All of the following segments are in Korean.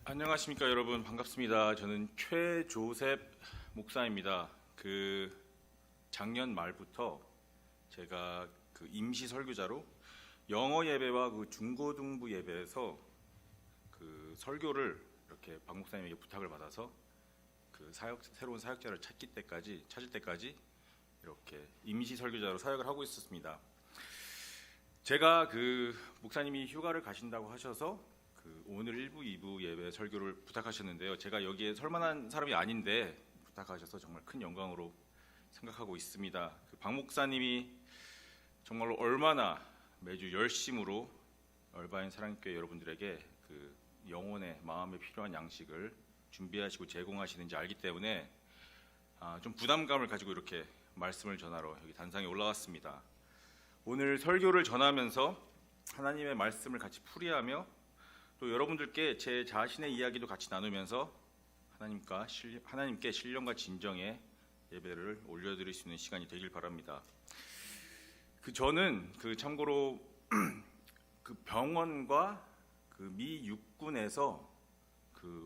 안녕하십니까 여러분, 반갑습니다. 저는 최조셉 목사입니다. 작년 말부터 제가 임시 설교자로 영어 예배와 중고등부 예배에서 설교를 이렇게 박 목사님에게 부탁을 받아서 새로운 사역자를 찾을 때까지 이렇게 임시 설교자로 사역을 하고 있었습니다. 제가 목사님이 휴가를 가신다고 하셔서 오늘 1부, 2부 예배 설교를 부탁하셨는데요. 제가 여기에 설만한 사람이 아닌데 부탁하셔서 정말 큰 영광으로 생각하고 있습니다. 박 목사님이 정말로 얼마나 매주 열심으로 얼바인 사랑교회 여러분들에게 영혼의 마음에 필요한 양식을 준비하시고 제공하시는지 알기 때문에 좀 부담감을 가지고 이렇게 말씀을 전하러 여기 단상에 올라왔습니다. 오늘 설교를 전하면서 하나님의 말씀을 같이 풀이하며 또 여러분들께 제 자신의 이야기도 같이 나누면서 하나님께 신령과 진정의 예배를 올려드릴 수 있는 시간이 되길 바랍니다. 저는 참고로 병원과 미 육군에서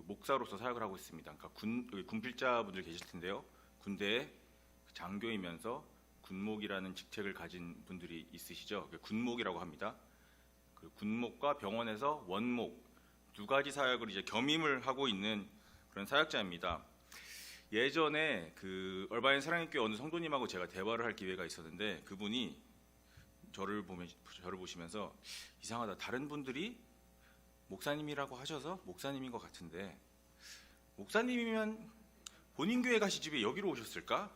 목사로서 사역을 하고 있습니다. 그러니까 군필자분들 계실 텐데요. 군대에 장교이면서 군목이라는 직책을 가진 분들이 있으시죠. 군목이라고 합니다. 군목과 병원에서 원목 두 가지 사역을 이제 겸임을 하고 있는 그런 사역자입니다. 예전에 얼바인 사랑의 교회 어느 성도님하고 제가 대화를 할 기회가 있었는데 그분이 저를 보시면서 이상하다, 다른 분들이 목사님이라고 하셔서 목사님인 것 같은데 목사님이면 본인 교회 가시지 왜 여기로 오셨을까?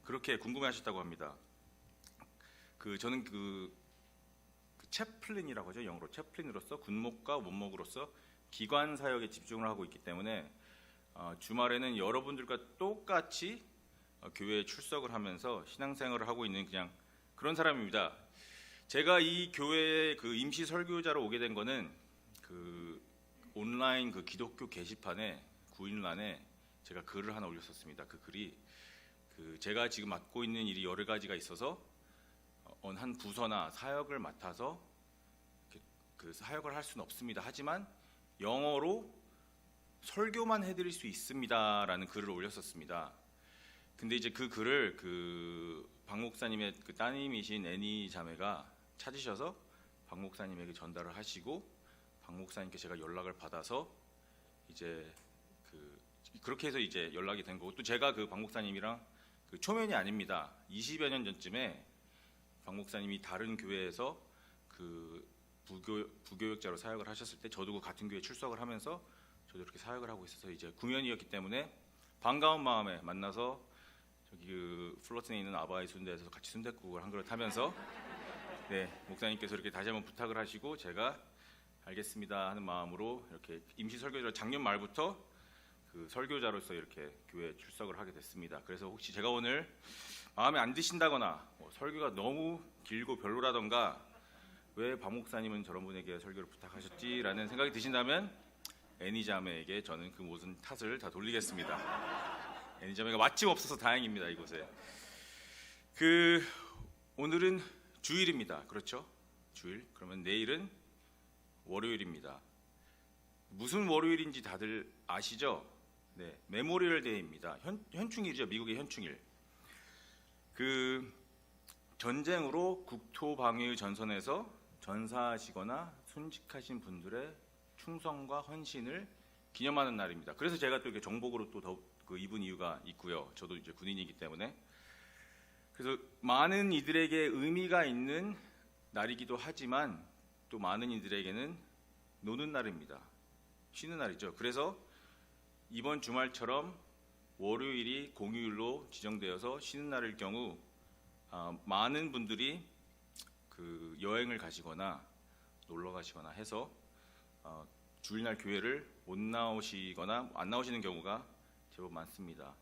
그렇게 궁금해하셨다고 합니다. 저는 채플린이라고 하죠. 영어로 채플린으로서 군목과 원목으로서 기관 사역에 집중을 하고 있기 때문에 주말에는 여러분들과 똑같이 교회에 출석을 하면서 신앙생활을 하고 있는 그냥 그런 사람입니다. 제가 이 교회에 임시 설교자로 오게 된 거는 온라인 기독교 게시판에 구인란에 제가 글을 하나 올렸었습니다. 그 글이 제가 지금 맡고 있는 일이 여러 가지가 있어서 한 부서나 사역을 맡아서 사역을 할 수는 없습니다. 하지만 영어로 설교만 해드릴 수 있습니다라는 글을 올렸었습니다. 근데 이제 그 글을 박 목사님의 따님이신 애니 자매가 찾으셔서 박 목사님에게 전달을 하시고 박 목사님께 제가 연락을 받아서 이제 그렇게 해서 이제 연락이 된 거고, 또 제가 박 목사님이랑 초면이 아닙니다. 20여 년 전쯤에 박 목사님이 다른 교회에서 부교육자로 사역을 하셨을 때 저도 같은 교회에 출석을 하면서 저도 이렇게 사역을 하고 있어서 이제 구면이었기 때문에 반가운 마음에 만나서 저기 플러튼에 있는 아바이 순대에서 같이 순댓국을 한 그릇 하면서 목사님께서 이렇게 다시 한번 부탁을 하시고 제가 알겠습니다 하는 마음으로 이렇게 임시 설교자로 작년 말부터 설교자로서 이렇게 교회에 출석을 하게 됐습니다. 그래서 혹시 제가 오늘 마음에 안 드신다거나 설교가 너무 길고 별로라던가 왜 박 목사님은 저런 분에게 설교를 부탁하셨지라는 생각이 드신다면 애니자매에게 저는 그 모든 탓을 다 돌리겠습니다. 애니자매가 마침 없어서 다행입니다. 이곳에 오늘은 주일입니다. 그렇죠? 주일. 그러면 내일은 월요일입니다. 무슨 월요일인지 다들 아시죠? 네, 메모리얼 데이입니다. 현충일이죠. 미국의 현충일. 전쟁으로 국토 방위의 전선에서 전사하시거나 순직하신 분들의 충성과 헌신을 기념하는 날입니다. 그래서 제가 또 이렇게 정복으로 또 더 입은 이유가 있고요. 저도 이제 군인이기 때문에. 그래서 많은 이들에게 의미가 있는 날이기도 하지만 또 많은 이들에게는 노는 날입니다. 쉬는 날이죠. 그래서 이번 주말처럼 월요일이 공휴일로 지정되어서 쉬는 날일 경우 많은 분들이 여행을 가시거나 놀러 가시거나 해서 주일날 교회를 못 나오시거나 안 나오시는 경우가 제법 많습니다.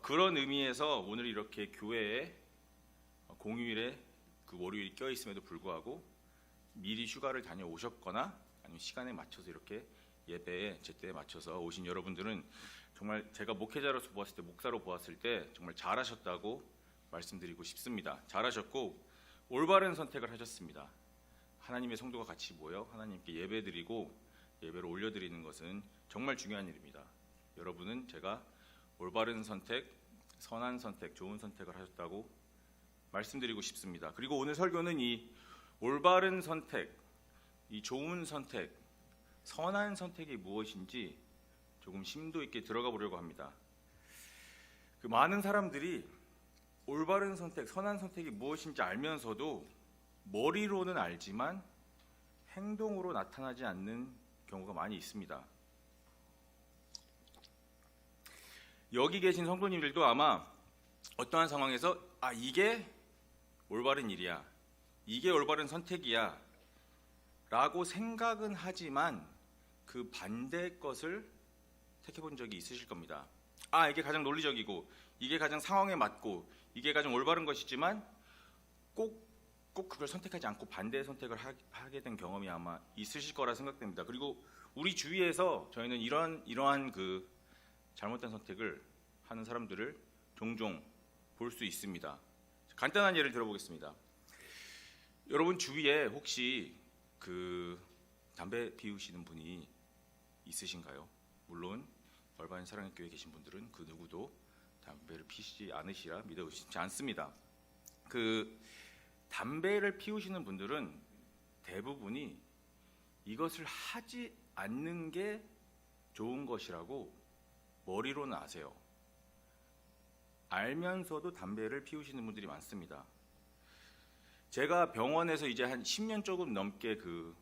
그런 의미에서 오늘 이렇게 교회에 공휴일에 월요일이 껴 있음에도 불구하고 미리 휴가를 다녀오셨거나 아니면 시간에 맞춰서 이렇게 예배에 제때에 맞춰서 오신 여러분들은 정말 제가 목회자로서 보았을 때, 목사로 보았을 때 정말 잘하셨다고 말씀드리고 싶습니다. 잘하셨고 올바른 선택을 하셨습니다. 하나님의 성도가 같이 모여 하나님께 예배드리고 예배로 올려드리는 것은 정말 중요한 일입니다. 여러분은 제가 올바른 선택, 선한 선택, 좋은 선택을 하셨다고 말씀드리고 싶습니다. 그리고 오늘 설교는 이 올바른 선택, 이 좋은 선택, 선한 선택이 무엇인지 조금 심도 있게 들어가 보려고 합니다. 그 많은 사람들이 올바른 선택, 선한 선택이 무엇인지 알면서도 머리로는 알지만 행동으로 나타나지 않는 경우가 많이 있습니다. 여기 계신 성도님들도 아마 어떠한 상황에서 이게 올바른 일이야, 이게 올바른 선택이야 라고 생각은 하지만 그 반대의 것을 택해본 적이 있으실 겁니다. 이게 가장 논리적이고 이게 가장 상황에 맞고 이게 가장 올바른 것이지만 꼭 그걸 선택하지 않고 반대의 선택을 하게 된 경험이 아마 있으실 거라 생각됩니다. 그리고 우리 주위에서 저희는 이러한 그 잘못된 선택을 하는 사람들을 종종 볼 수 있습니다. 간단한 예를 들어보겠습니다. 여러분 주위에 혹시 그 담배 피우시는 분이 있으신가요? 물론 얼반 사랑의 교회에 계신 분들은 그 누구도 담배를 피우시지 않으시라 믿어 의심치 않습니다. 그 담배를 피우시는 분들은 대부분이 이것을 하지 않는 게 좋은 것이라고 머리로는 아세요. 알면서도 담배를 피우시는 분들이 많습니다. 제가 병원에서 이제 한 10년 조금 넘게 그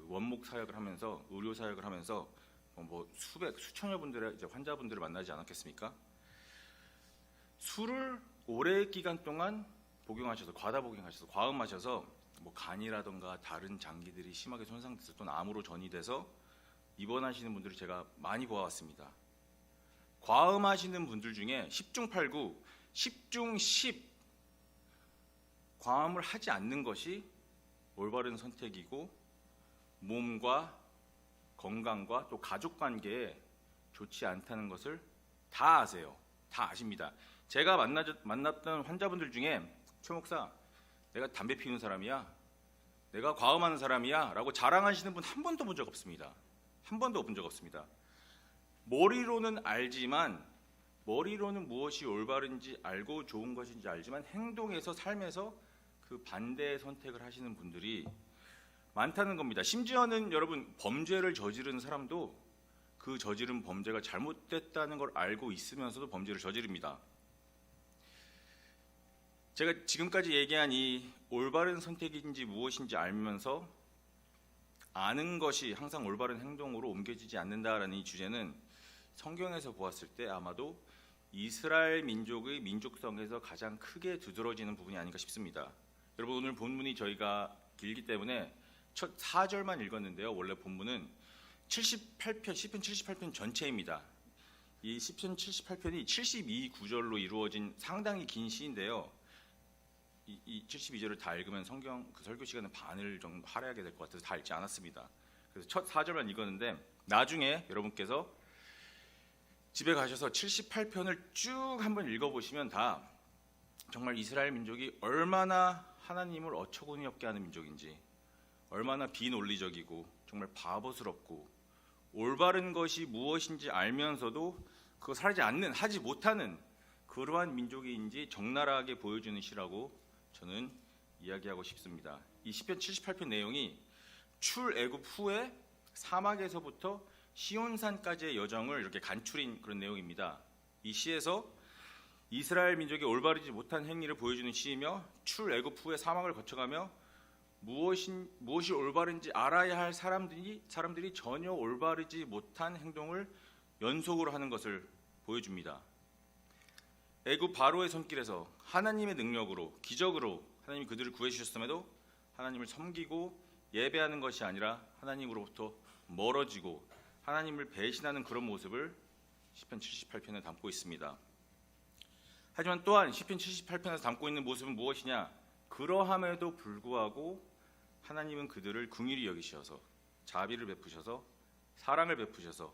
원목 사역을 하면서 의료 사역을 하면서 뭐 수천여 분들의 이제 환자분들을 만나지 않았겠습니까? 술을 오랜 기간 동안 복용하셔서 과다 복용하셔서 과음하셔서 뭐 간이라던가 다른 장기들이 심하게 손상돼서 또는 암으로 전이돼서 입원하시는 분들을 제가 많이 보아왔습니다. 과음하시는 분들 중에 10중 8구, 10중 10 과음을 하지 않는 것이 올바른 선택이고 몸과 건강과 또 가족 관계에 좋지 않다는 것을 다 아세요. 다 아십니다. 제가 만났던 환자분들 중에 최 목사, 내가 담배 피우는 사람이야, 내가 과음하는 사람이야 라고 자랑하시는 분 한 번도 본 적 없습니다. 한 번도 본 적 없습니다. 머리로는 알지만, 머리로는 무엇이 올바른지 알고 좋은 것인지 알지만 행동에서, 삶에서 그 반대의 선택을 하시는 분들이 많다는 겁니다. 심지어는 여러분, 범죄를 저지른 사람도 그 저지른 범죄가 잘못됐다는 걸 알고 있으면서도 범죄를 저지릅니다. 제가 지금까지 얘기한 이 올바른 선택인지 무엇인지 알면서 아는 것이 항상 올바른 행동으로 옮겨지지 않는다라는 이 주제는 성경에서 보았을 때 아마도 이스라엘 민족의 민족성에서 가장 크게 두드러지는 부분이 아닌가 싶습니다. 여러분, 오늘 본문이 저희가 길기 때문에 첫 4절만 읽었는데요. 원래 본문은 78편, 시편 78편 전체입니다. 이 시편 78편이 72구절로 이루어진 상당히 긴 시인데요. 이 72절을 다 읽으면 성경 그 설교 시간은 반을 정도 할애하게 될 것 같아서 다 읽지 않았습니다. 그래서 첫 4절만 읽었는데 나중에 여러분께서 집에 가셔서 78편을 쭉 한번 읽어보시면 다 정말 이스라엘 민족이 얼마나 하나님을 어처구니 없게 하는 민족인지, 얼마나 비논리적이고 정말 바보스럽고 올바른 것이 무엇인지 알면서도 그거 하지 못하는 그러한 민족인지 적나라하게 보여주는 시라고 저는 이야기하고 싶습니다. 이 시편 78편 내용이 출애굽 후에 사막에서부터 시온산까지의 여정을 이렇게 간추린 그런 내용입니다. 이 시에서 이스라엘 민족이 올바르지 못한 행위를 보여주는 시이며 출애굽 후에 사막을 거쳐가며 무엇이 올바른지 알아야 할 사람들이 전혀 올바르지 못한 행동을 연속으로 하는 것을 보여줍니다. 애굽 바로의 손길에서 하나님의 능력으로, 기적으로 하나님이 그들을 구해주셨음에도 하나님을 섬기고 예배하는 것이 아니라 하나님으로부터 멀어지고 하나님을 배신하는 그런 모습을 시편 78편에 담고 있습니다. 하지만 또한 시편 78편에서 담고 있는 모습은 무엇이냐? 그러함에도 불구하고 하나님은 그들을 긍휼히 여기셔서 자비를 베푸셔서 사랑을 베푸셔서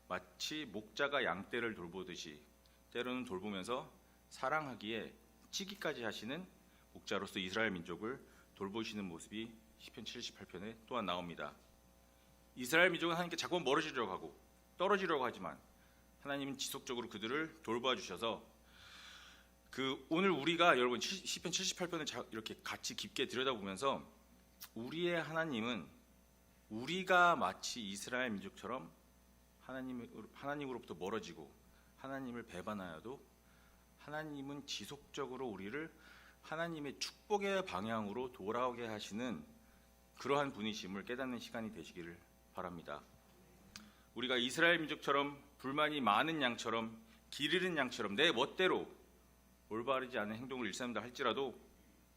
마치 목자가 양떼를 돌보듯이 때로는 돌보면서 사랑하기에 치기까지 하시는 목자로서 이스라엘 민족을 돌보시는 모습이 시편 78편에 또한 나옵니다. 이스라엘 민족은 하나님께 자꾸 멀어지려고 하고 떨어지려고 하지만 하나님은 지속적으로 그들을 돌봐 주셔서 오늘 우리가 여러분 시편 78편을 이렇게 같이 깊게 들여다보면서 우리의 하나님은 우리가 마치 이스라엘 민족처럼 하나님으로부터 멀어지고 하나님을 배반하여도 하나님은 지속적으로 우리를 하나님의 축복의 방향으로 돌아오게 하시는 그러한 분이심을 깨닫는 시간이 되시기를 바랍니다. 우리가 이스라엘 민족처럼 불만이 많은 양처럼 길 잃은 양처럼 내 멋대로 올바르지 않은 행동을 일삼다 할지라도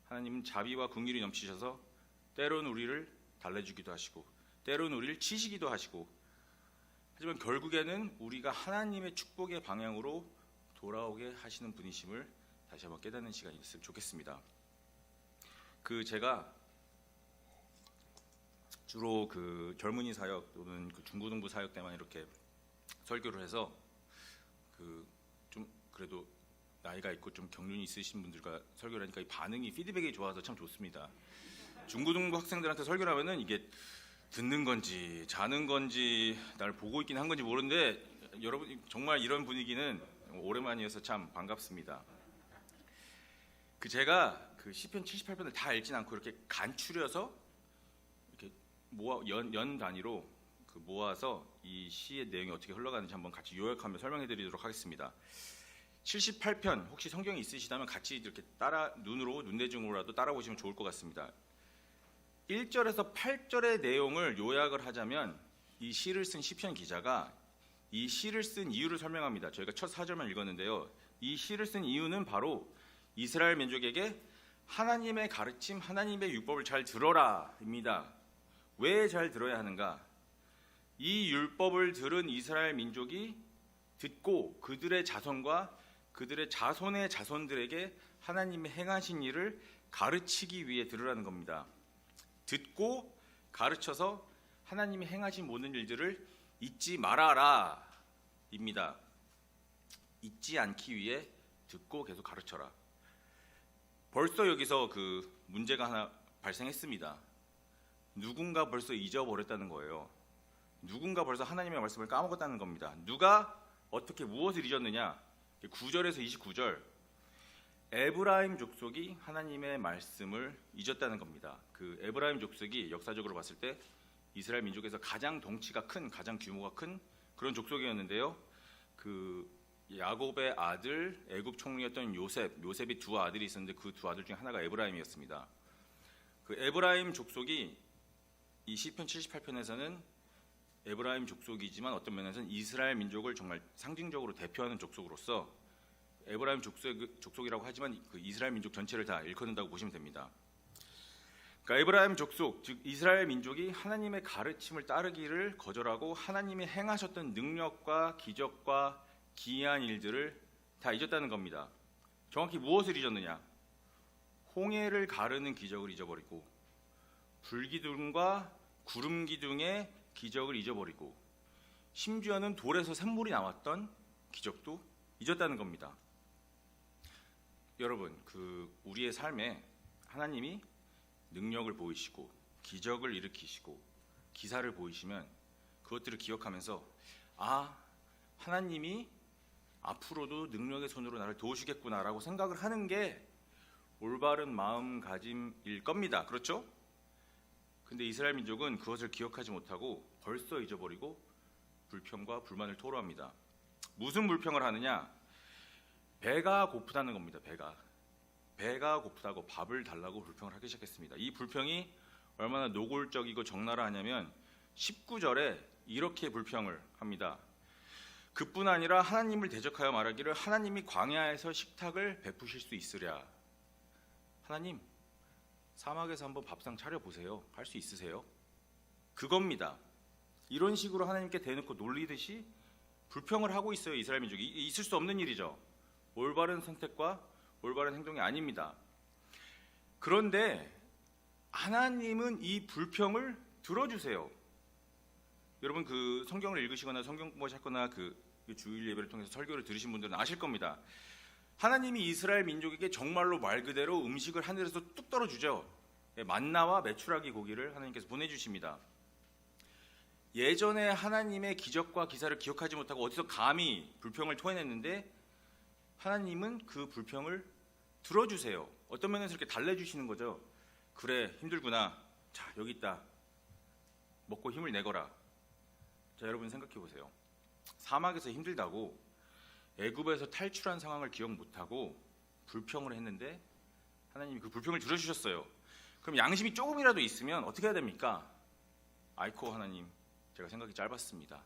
하나님은 자비와 긍휼이 넘치셔서 때로는 우리를 달래주기도 하시고 때로는 우리를 치시기도 하시고 하지만 결국에는 우리가 하나님의 축복의 방향으로 돌아오게 하시는 분이심을 다시 한번 깨닫는 시간이 있으면 좋겠습니다. 제가 주로 젊은이 사역 또는 중고등부 사역 때만 이렇게 설교를 해서 좀 그래도 나이가 있고 좀 경륜이 있으신 분들과 설교를 하니까 이 반응이 피드백이 좋아서 참 좋습니다. 중고등부 학생들한테 설교를 하면은 이게 듣는 건지 자는 건지 날 보고 있긴 한 건지 모르는데 여러분 정말 이런 분위기는 오랜만이어서 참 반갑습니다. 제가 시편 78편을 다 읽진 않고 이렇게 간추려서 이렇게 연 단위로 모아서 이 시의 내용이 어떻게 흘러가는지 한번 같이 요약하며 설명해 드리도록 하겠습니다. 78편 혹시 성경이 있으시다면 같이 이렇게 눈대중으로라도 따라 보시면 좋을 것 같습니다. 1절에서 8절의 내용을 요약을 하자면 이 시를 쓴 시편 기자가 이 시를 쓴 이유를 설명합니다. 저희가 첫 4절만 읽었는데요. 이 시를 쓴 이유는 바로 이스라엘 민족에게 하나님의 가르침, 하나님의 율법을 잘 들어라입니다. 왜 잘 들어야 하는가? 이 율법을 들은 이스라엘 민족이 듣고 그들의 자손과 그들의 자손의 자손들에게 하나님의 행하신 일을 가르치기 위해 들으라는 겁니다. 듣고 가르쳐서 하나님이 행하신 모든 일들을 잊지 말아라 입니다. 잊지 않기 위해 듣고 계속 가르쳐라. 벌써 여기서 문제가 하나 발생했습니다. 누군가 벌써 잊어버렸다는 거예요. 누군가 벌써 하나님의 말씀을 까먹었다는 겁니다. 누가 어떻게 무엇을 잊었느냐? 9절에서 29절 에브라임 족속이 하나님의 말씀을 잊었다는 겁니다. 에브라임 족속이 역사적으로 봤을 때 이스라엘 민족에서 가장 덩치가 큰, 가장 규모가 큰 그런 족속이었는데요. 야곱의 아들 애굽 총리였던 요셉이 두 아들이 있었는데 그 두 아들 중에 하나가 에브라임이었습니다. 에브라임 족속이 이 시편 78편에서는 에브라임 족속이지만 어떤 면에서는 이스라엘 민족을 정말 상징적으로 대표하는 족속으로서 에브라임 족속이라고 하지만 이스라엘 민족 전체를 다 일컫는다고 보시면 됩니다. 에브라임 족속, 즉 이스라엘 민족이 하나님의 가르침을 따르기를 거절하고 하나님이 행하셨던 능력과 기적과 기이한 일들을 다 잊었다는 겁니다. 정확히 무엇을 잊었느냐? 홍해를 가르는 기적을 잊어버리고 불기둥과 구름기둥의 기적을 잊어버리고 심지어는 돌에서 샘물이 나왔던 기적도 잊었다는 겁니다. 여러분, 우리의 삶에 하나님이 능력을 보이시고 기적을 일으키시고 기사를 보이시면 그것들을 기억하면서 하나님이 앞으로도 능력의 손으로 나를 도우시겠구나라고 생각을 하는 게 올바른 마음가짐일 겁니다. 그렇죠? 근데 이스라엘 민족은 그것을 기억하지 못하고 벌써 잊어버리고 불평과 불만을 토로합니다. 무슨 불평을 하느냐? 배가 고프다는 겁니다. 배가 고프다고 밥을 달라고 불평을 하기 시작했습니다. 이 불평이 얼마나 노골적이고 적나라하냐면 19절에 이렇게 불평을 합니다. 그뿐 아니라 하나님을 대적하여 말하기를 하나님이 광야에서 식탁을 베푸실 수 있으랴. 하나님, 사막에서 한번 밥상 차려보세요. 할 수 있으세요? 그겁니다. 이런 식으로 하나님께 대놓고 놀리듯이 불평을 하고 있어요. 이스라엘 민족이. 있을 수 없는 일이죠. 올바른 선택과 올바른 행동이 아닙니다. 그런데 하나님은 이 불평을 들어주세요. 여러분 성경을 읽으시거나 성경 공부하셨거나 주일 예배를 통해서 설교를 들으신 분들은 아실 겁니다. 하나님이 이스라엘 민족에게 정말로 말 그대로 음식을 하늘에서 뚝 떨어주죠. 만나와 메추라기 고기를 하나님께서 보내주십니다. 예전에 하나님의 기적과 기사를 기억하지 못하고 어디서 감히 불평을 토해냈는데 하나님은 그 불평을 들어주세요. 어떤 면에서 이렇게 달래주시는 거죠. 그래, 힘들구나. 자, 여기 있다. 먹고 힘을 내거라. 자, 여러분 생각해 보세요. 사막에서 힘들다고 애굽에서 탈출한 상황을 기억 못하고 불평을 했는데 하나님이 그 불평을 들어주셨어요. 그럼 양심이 조금이라도 있으면 어떻게 해야 됩니까? 아이코 하나님, 제가 생각이 짧았습니다.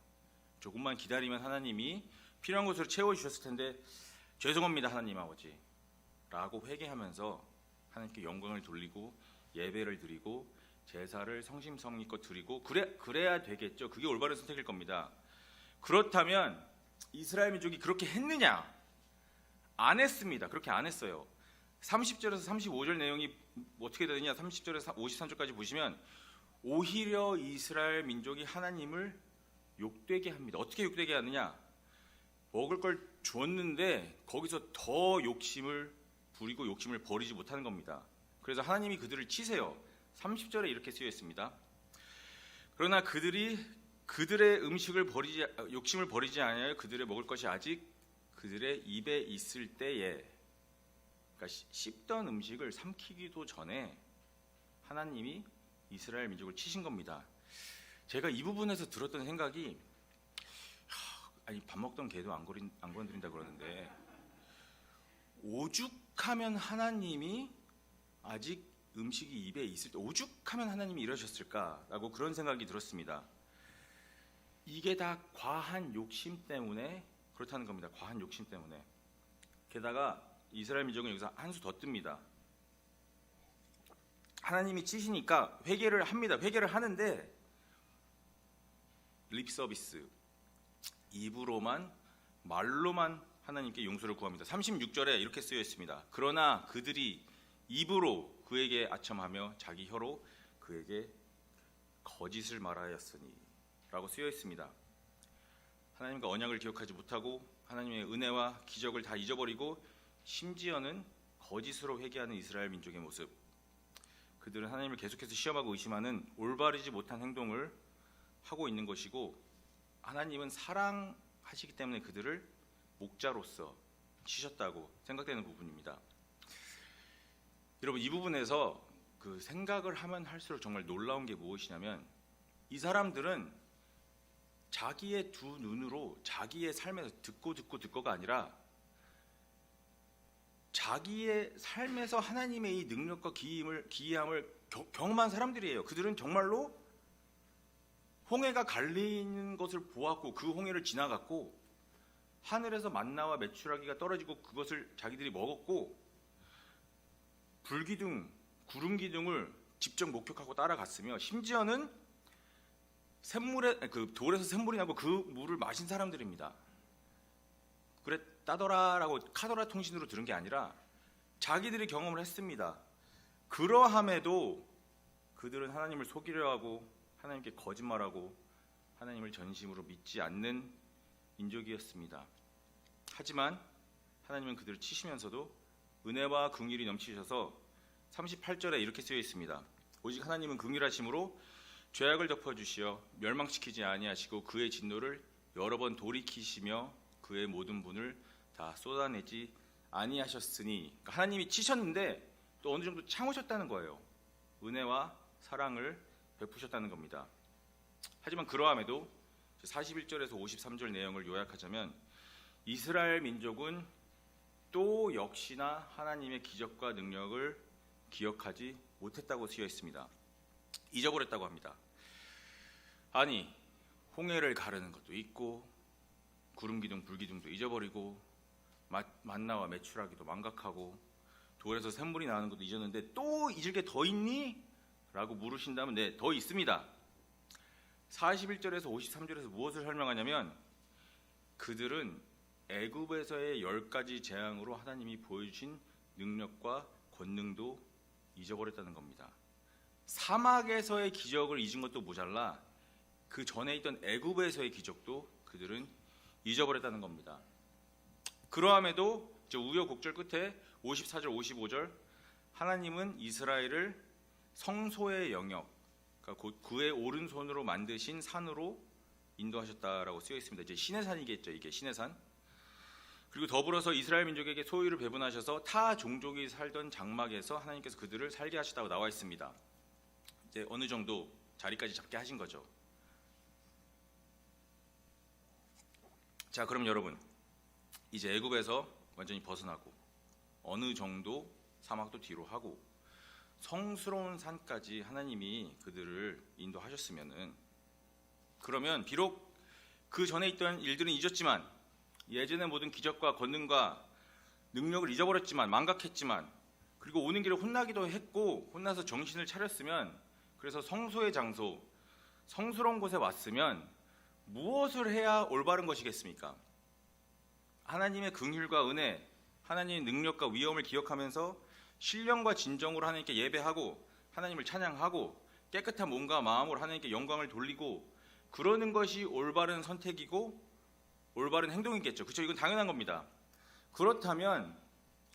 조금만 기다리면 하나님이 필요한 것으로 채워주셨을 텐데 죄송합니다 하나님 아버지 라고 회개하면서 하나님께 영광을 돌리고 예배를 드리고 제사를 성심성의껏 드리고 그래야 되겠죠. 그게 올바른 선택일 겁니다. 그렇다면 이스라엘 민족이 그렇게 했느냐? 안 했습니다. 그렇게 안 했어요. 30절에서 35절 내용이 어떻게 되느냐? 30절에서 53절까지 보시면 오히려 이스라엘 민족이 하나님을 욕되게 합니다. 어떻게 욕되게 하느냐? 먹을 걸 줬는데 거기서 더 욕심을 부리고 욕심을 버리지 못하는 겁니다. 그래서 하나님이 그들을 치세요. 30절에 이렇게 쓰여 있습니다. 그러나 그들이 그들의 욕심을 버리지 아니하여 그들의 먹을 것이 아직 그들의 입에 있을 때에, 그러니까 씹던 음식을 삼키기도 전에 하나님이 이스라엘 민족을 치신 겁니다. 제가 이 부분에서 들었던 생각이, 아니 밥 먹던 개도 안 건드린다 그러는데 오죽하면 하나님이 아직 음식이 입에 있을 때 오죽하면 하나님이 이러셨을까라고 그런 생각이 들었습니다. 이게 다 과한 욕심 때문에 그렇다는 겁니다. 과한 욕심 때문에. 게다가 이스라엘 민족은 여기서 한 수 더 뜹니다. 하나님이 치시니까 회개를 합니다. 회개를 하는데 립 서비스, 입으로만 말로만 하나님께 용서를 구합니다. 36절에 이렇게 쓰여 있습니다. 그러나 그들이 입으로 그에게 아첨하며 자기 혀로 그에게 거짓을 말하였으니 라고 쓰여 있습니다. 하나님과 언약을 기억하지 못하고 하나님의 은혜와 기적을 다 잊어버리고 심지어는 거짓으로 회개하는 이스라엘 민족의 모습. 그들은 하나님을 계속해서 시험하고 의심하는 올바르지 못한 행동을 하고 있는 것이고 하나님은 사랑하시기 때문에 그들을 목자로서 치셨다고 생각되는 부분입니다. 여러분, 이 부분에서 그 생각을 하면 할수록 정말 놀라운 게 무엇이냐면 이 사람들은 자기의 두 눈으로 자기의 삶에서 듣고가 아니라 자기의 삶에서 하나님의 이 능력과 기이함을 경험한 사람들이에요. 그들은 정말로 홍해가 갈리는 것을 보았고 그 홍해를 지나갔고 하늘에서 만나와 메추라기가 떨어지고 그것을 자기들이 먹었고 불기둥, 구름기둥을 직접 목격하고 따라갔으며 심지어는 돌에서 샘물이 나고 그 물을 마신 사람들입니다. 그래 따더라라고 카더라 통신으로 들은 게 아니라 자기들이 경험을 했습니다. 그러함에도 그들은 하나님을 속이려 하고 하나님께 거짓말하고 하나님을 전심으로 믿지 않는 민족이었습니다. 하지만 하나님은 그들을 치시면서도 은혜와 긍휼이 넘치셔서 38절에 이렇게 쓰여 있습니다. 오직 하나님은 긍휼하심으로 죄악을 덮어주시어 멸망시키지 아니하시고 그의 진노를 여러 번 돌이키시며 그의 모든 분을 다 쏟아내지 아니하셨으니, 그러니까 하나님이 치셨는데 또 어느 정도 참으셨다는 거예요. 은혜와 사랑을 베푸셨다는 겁니다. 하지만 그러함에도 41절에서 53절 내용을 요약하자면 이스라엘 민족은 또 역시나 하나님의 기적과 능력을 기억하지 못했다고 쓰여 있습니다. 잊어버렸다고 합니다. 아니, 홍해를 가르는 것도 있고 구름기둥, 불기둥도 잊어버리고 만나와 메추라기도 망각하고 돌에서 샘물이 나는 것도 잊었는데 또 잊을 게 더 있니? 라고 물으신다면 네, 더 있습니다. 41절에서 53절에서 무엇을 설명하냐면 그들은 애굽에서의 10가지 재앙으로 하나님이 보여주신 능력과 권능도 잊어버렸다는 겁니다. 사막에서의 기적을 잊은 것도 모자라 그 전에 있던 애굽에서의 기적도 그들은 잊어버렸다는 겁니다. 그러함에도 우여곡절 끝에 54절, 55절 하나님은 이스라엘을 성소의 영역, 그러니까 그러니까 그의 오른손으로 만드신 산으로 인도하셨다라고 쓰여 있습니다. 이제 시내산이겠죠. 이게 시내산. 그리고 더불어서 이스라엘 민족에게 소유를 배분하셔서 타 종족이 살던 장막에서 하나님께서 그들을 살게 하셨다고 나와 있습니다. 이제 어느 정도 자리까지 잡게 하신 거죠. 자, 그럼 여러분, 이제 애굽에서 완전히 벗어나고 어느 정도 사막도 뒤로 하고 성스러운 산까지 하나님이 그들을 인도하셨으면은, 그러면 비록 그 전에 있던 일들은 잊었지만, 예전의 모든 기적과 권능과 능력을 잊어버렸지만, 망각했지만, 그리고 오는 길에 혼나기도 했고 혼나서 정신을 차렸으면, 그래서 성소의 장소, 성스러운 곳에 왔으면 무엇을 해야 올바른 것이겠습니까? 하나님의 긍휼과 은혜, 하나님의 능력과 위엄을 기억하면서 신령과 진정으로 하나님께 예배하고 하나님을 찬양하고 깨끗한 몸과 마음으로 하나님께 영광을 돌리고 그러는 것이 올바른 선택이고 올바른 행동이겠죠. 그렇죠? 이건 당연한 겁니다. 그렇다면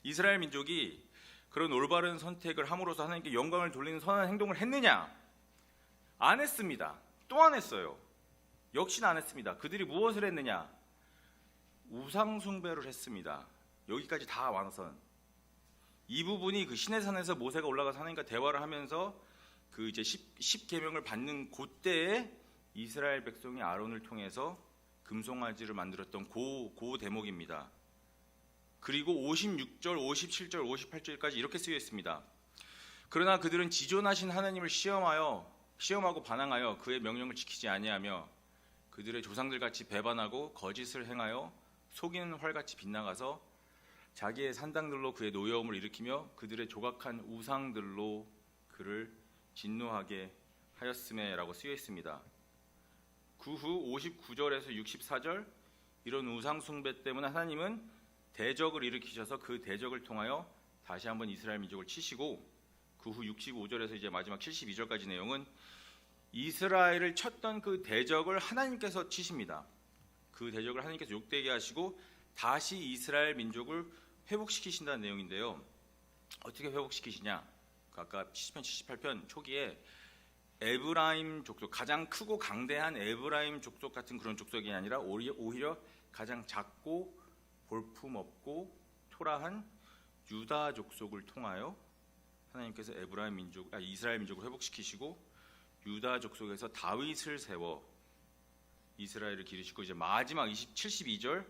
이스라엘 민족이 그런 올바른 선택을 함으로써 하나님께 영광을 돌리는 선한 행동을 했느냐? 안 했습니다. 또 안 했어요. 역시나 안 했습니다. 그들이 무엇을 했느냐? 우상 숭배를 했습니다. 여기까지 다 완선. 이 부분이 그 시내산에서 모세가 올라가서 하나님과 대화를 하면서 그 이제 10계명을 받는 그때에 이스라엘 백성이 아론을 통해서 금송아지를 만들었던 그 대목입니다. 그리고 56절, 57절, 58절까지 이렇게 쓰여 있습니다. 그러나 그들은 지존하신 하나님을 시험하고 반항하여 그의 명령을 지키지 아니하며 그들의 조상들같이 배반하고 거짓을 행하여 속이는 활같이 빗나가서 자기의 산당들로 그의 노여움을 일으키며 그들의 조각한 우상들로 그를 진노하게 하였음에라고 쓰여 있습니다. 그 후 59절에서 64절, 이런 우상 숭배 때문에 하나님은 대적을 일으키셔서 그 대적을 통하여 다시 한번 이스라엘 민족을 치시고, 그 후 65절에서 이제 마지막 72절까지 내용은 이스라엘을 쳤던 그 대적을 하나님께서 치십니다. 그 대적을 하나님께서 욕되게 하시고 다시 이스라엘 민족을 회복시키신다는 내용인데요. 어떻게 회복시키시냐? 아까 시편 78편 초기에 에브라임 족속, 가장 크고 강대한 에브라임 족속 같은 그런 족속이 아니라 오히려 가장 작고 볼품없고 초라한 유다 족속을 통하여 하나님께서 이스라엘 민족을 회복시키시고 유다 족속에서 다윗을 세워 이스라엘을 기르시고, 이제 마지막 72절,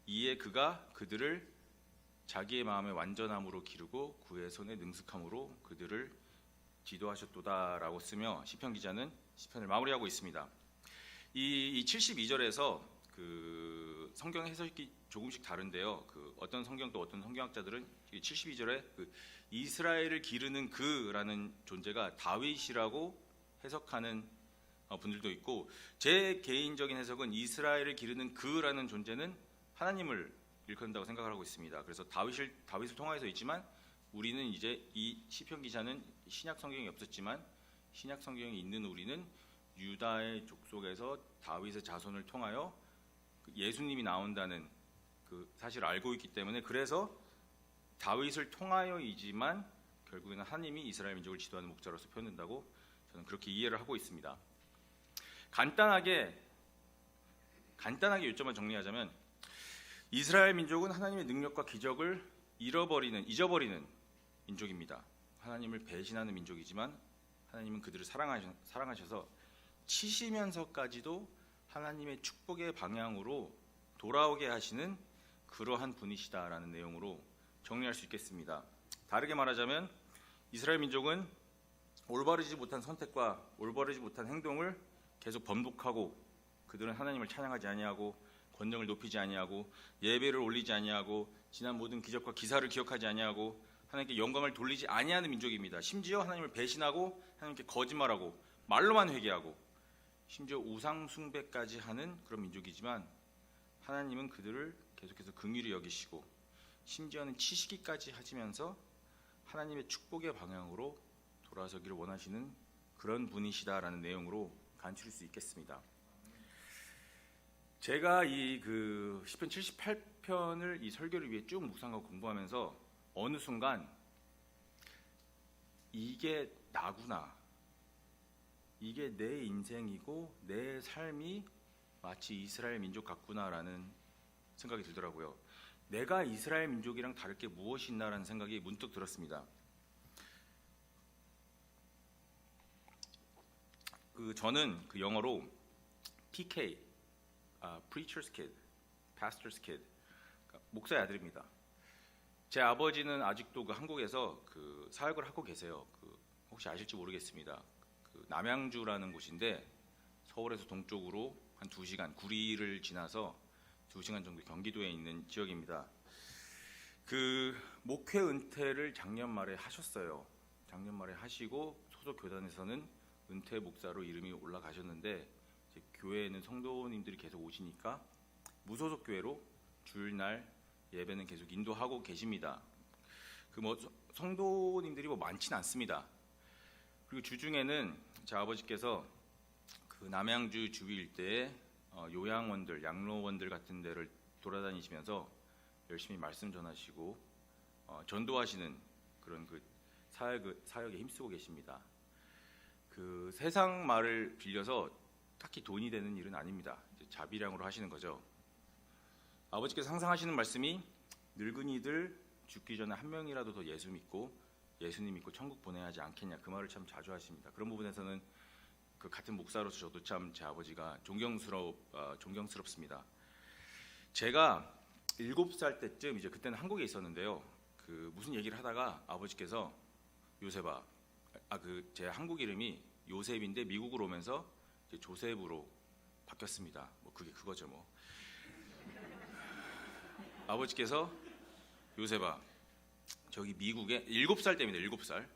이에 그가 그들을 자기의 마음의 완전함으로 기르고 그의 손의 능숙함으로 그들을 지도하셨도다라고 쓰며 시편 기자는 시편을 마무리하고 있습니다. 이 72절에서 그 성경 해석이 조금씩 다른데요. 그 어떤 성경 또 어떤 성경학자들은 72절에 그 이스라엘을 기르는 그라는 존재가 다윗이라고 해석하는 분들도 있고, 제 개인적인 해석은 이스라엘을 기르는 그라는 존재는 하나님을 일컫는다고 생각을 하고 있습니다. 그래서 다윗을 통하여서 있지만 우리는 이제 이 시편 기자는 신약 성경이 없었지만 신약 성경이 있는 우리는 유다의 족속에서 다윗의 자손을 통하여 예수님이 나온다는 그 사실을 알고 있기 때문에, 그래서 다윗을 통하여이지만 결국에는 하나님이 이스라엘 민족을 지도하는 목자로서 표현된다고 저는 그렇게 이해를 하고 있습니다. 간단하게 요점만 정리하자면, 이스라엘 민족은 하나님의 능력과 기적을 잊어버리는 민족입니다. 하나님을 배신하는 민족이지만 하나님은 그들을 사랑하셔서 치시면서까지도 하나님의 축복의 방향으로 돌아오게 하시는 그러한 분이시다라는 내용으로 정리할 수 있겠습니다. 다르게 말하자면 이스라엘 민족은 올바르지 못한 선택과 올바르지 못한 행동을 계속 번복하고, 그들은 하나님을 찬양하지 아니하고 권능을 높이지 아니하고 예배를 올리지 아니하고 지난 모든 기적과 기사를 기억하지 아니하고 하나님께 영광을 돌리지 아니하는 민족입니다. 심지어 하나님을 배신하고 하나님께 거짓말하고 말로만 회개하고 심지어 우상 숭배까지 하는 그런 민족이지만, 하나님은 그들을 계속해서 긍휼히 여기시고 심지어는 치시기까지 하시면서 하나님의 축복의 방향으로 돌아서기를 원하시는 그런 분이시다라는 내용으로 간추릴 수 있겠습니다. 제가 이 그 시편 78편을 이 설교를 위해 쭉 묵상하고 공부하면서 어느 순간 이게 나구나, 이게 내 인생이고 내 삶이 마치 이스라엘 민족 같구나라는 생각이 들더라고요. 내가 이스라엘 민족이랑 다를 게 무엇이 있나라는 생각이 문득 들었습니다. 저는 그 영어로 PK, Preacher's Kid, Pastor's Kid, 그러니까 목사의 아들입니다. 제 아버지는 아직도 한국에서 사역을 하고 계세요. 혹시 아실지 모르겠습니다. 남양주라는 곳인데 서울에서 동쪽으로 한 2시간, 구리를 지나서 2시간 정도 경기도에 있는 지역입니다. 목회 은퇴를 작년 말에 하셨어요. 작년 말에 하시고 소속 교단에서는 은퇴 목사로 이름이 올라가셨는데 이제 교회에는 성도님들이 계속 오시니까 무소속 교회로 주일날 예배는 계속 인도하고 계십니다. 성도님들이 많지는 않습니다. 그리고 주중에는 제 아버지께서 남양주 주위 일대에 요양원들, 양로원들 같은 데를 돌아다니시면서 열심히 말씀 전하시고 전도하시는 그런 사역에 힘쓰고 계십니다. 세상 말을 빌려서 딱히 돈이 되는 일은 아닙니다. 이제 자비량으로 하시는 거죠. 아버지께서 항상 하시는 말씀이 늙은이들 죽기 전에 한 명이라도 더 예수 믿고 천국 보내야 하지 않겠냐, 그 말을 참 자주 하십니다. 그런 부분에서는 같은 목사로서 저도 참 제 아버지가 존경스럽습니다. 제가 7살 때쯤, 이제 그때는 한국에 있었는데요. 무슨 얘기를 하다가 아버지께서 요셉아, 제 한국 이름이 요셉인데 미국으로 오면서 이제 조셉으로 바뀌었습니다. 그거죠 뭐. 아버지께서 요셉아, 저기 미국에 7살 때입니다. 7살.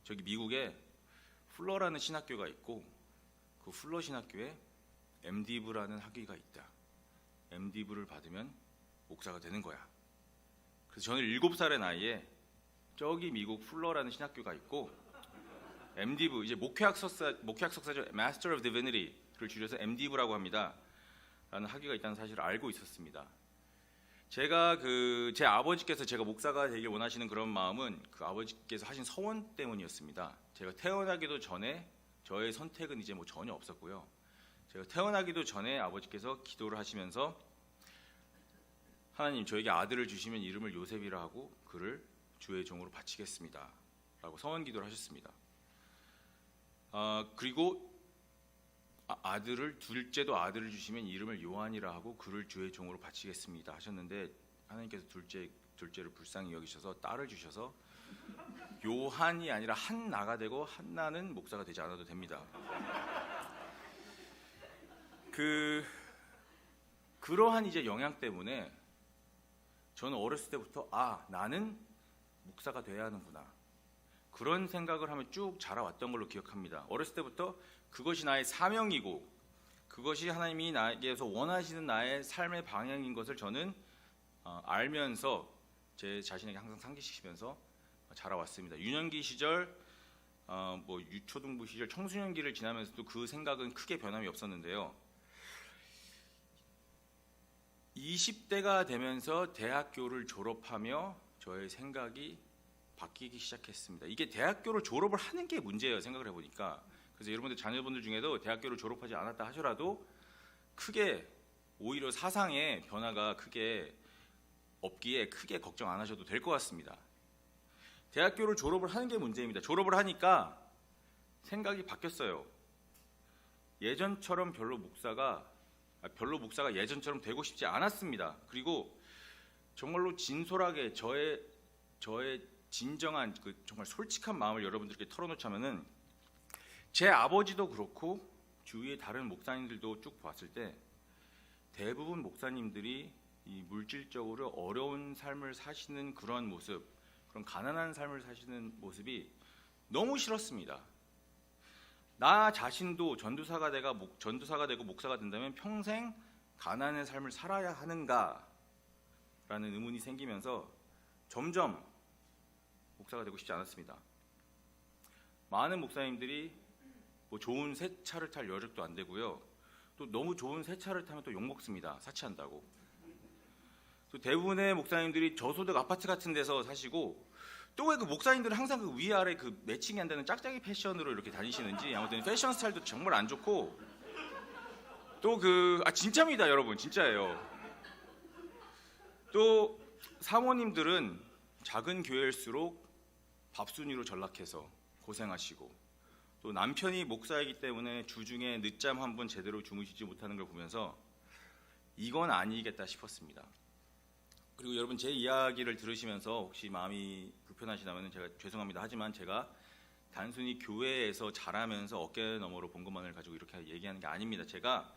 저기 미국에 플러라는 신학교가 있고 그 플러 신학교에 MDiv라는 학위가 있다. MDiv를 받으면 목사가 되는 거야. 그래서 저는 7살의 나이에 저기 미국 플러라는 신학교가 있고 MDiv, 이제 목회학 석사죠. Master of Divinity를 줄여서 MDiv라고 합니다. 라는 학위가 있다는 사실을 알고 있었습니다. 제가 제 아버지께서 제가 목사가 되길 원하시는 그런 마음은 아버지께서 하신 서원 때문이었습니다. 제가 태어나기도 전에 저의 선택은 이제 전혀 없었고요. 제가 태어나기도 전에 아버지께서 기도를 하시면서 하나님, 저에게 아들을 주시면 이름을 요셉이라 하고 그를 주의 종으로 바치겠습니다. 라고 서원 기도를 하셨습니다. 그리고 둘째도 아들을 주시면 이름을 요한이라 하고 그를 주의 종으로 바치겠습니다 하셨는데 하나님께서 둘째를 불쌍히 여기셔서 딸을 주셔서 요한이 아니라 한나가 되고 한나는 목사가 되지 않아도 됩니다. 그러한 이제 영향 때문에 저는 어렸을 때부터 나는 목사가 돼야 하는구나, 그런 생각을 하며 쭉 자라왔던 걸로 기억합니다. 어렸을 때부터 그것이 나의 사명이고 그것이 하나님이 나에게서 원하시는 나의 삶의 방향인 것을 저는 알면서 제 자신에게 항상 상기시키면서 자라왔습니다. 유년기 시절, 유초등부 시절, 청소년기를 지나면서도 그 생각은 크게 변함이 없었는데요. 20대가 되면서 대학교를 졸업하며 저의 생각이 바뀌기 시작했습니다. 이게 대학교를 졸업을 하는 게 문제예요, 생각을 해보니까. 그래서 여러분들 자녀분들 중에도 대학교를 졸업하지 않았다 하더라도 크게 오히려 사상의 변화가 크게 없기에 크게 걱정 안 하셔도 될 것 같습니다. 대학교를 졸업을 하는 게 문제입니다. 졸업을 하니까 생각이 바뀌었어요. 예전처럼 별로 목사가 예전처럼 되고 싶지 않았습니다. 그리고 정말로 진솔하게 저의 진정한 정말 솔직한 마음을 여러분들께 털어놓자면은, 제 아버지도 그렇고 주위의 다른 목사님들도 쭉 봤을 때 대부분 목사님들이 이 물질적으로 어려운 삶을 사시는 그런 모습, 그런 가난한 삶을 사시는 모습이 너무 싫었습니다. 나 자신도 전도사가 되고 목사가 된다면 평생 가난의 삶을 살아야 하는가? 라는 의문이 생기면서 점점 목사가 되고 싶지 않았습니다. 많은 목사님들이 좋은 새 차를 탈 여력도 안 되고요. 또 너무 좋은 새 차를 타면 또 욕먹습니다. 사치한다고. 또 대부분의 목사님들이 저소득 아파트 같은 데서 사시고 또 왜 그 목사님들은 항상 그 위아래 그 매칭이 안 되는 짝짝이 패션으로 이렇게 다니시는지 아무튼 패션 스타일도 정말 안 좋고 또 진짜입니다 여러분 진짜예요. 또 사모님들은 작은 교회일수록 밥순위로 전락해서 고생하시고 또 남편이 목사이기 때문에 주중에 늦잠 한 번 제대로 주무시지 못하는 걸 보면서 이건 아니겠다 싶었습니다. 그리고 여러분 제 이야기를 들으시면서 혹시 마음이 불편하시다면 제가 죄송합니다. 하지만 제가 단순히 교회에서 자라면서 어깨 너머로 본 것만을 가지고 이렇게 얘기하는 게 아닙니다. 제가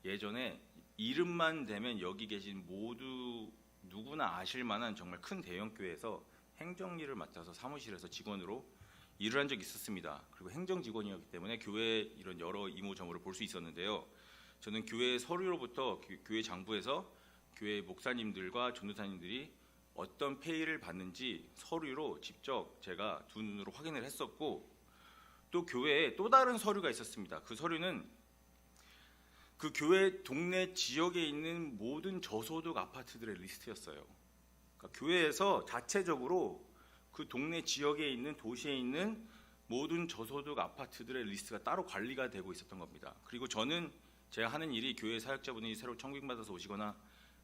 예전에 이름만 대면 여기 계신 모두 누구나 아실 만한 정말 큰 대형 교회에서 행정 일을 맡아서 사무실에서 직원으로 일을 한 적이 있었습니다. 그리고 행정 직원이었기 때문에 교회 이런 여러 이모저모를 볼 수 있었는데요. 저는 교회 서류로부터 교회 장부에서 교회 목사님들과 전도사님들이 어떤 페이를 받는지 서류로 직접 제가 두 눈으로 확인을 했었고 또 교회에 또 다른 서류가 있었습니다. 그 서류는 그 교회 동네 지역에 있는 모든 저소득 아파트들의 리스트였어요. 그러니까 교회에서 자체적으로 그 동네 지역에 있는 도시에 있는 모든 저소득 아파트들의 리스트가 따로 관리가 되고 있었던 겁니다. 그리고 저는 제가 하는 일이 교회 사역자분이 새로 청빙받아서 오시거나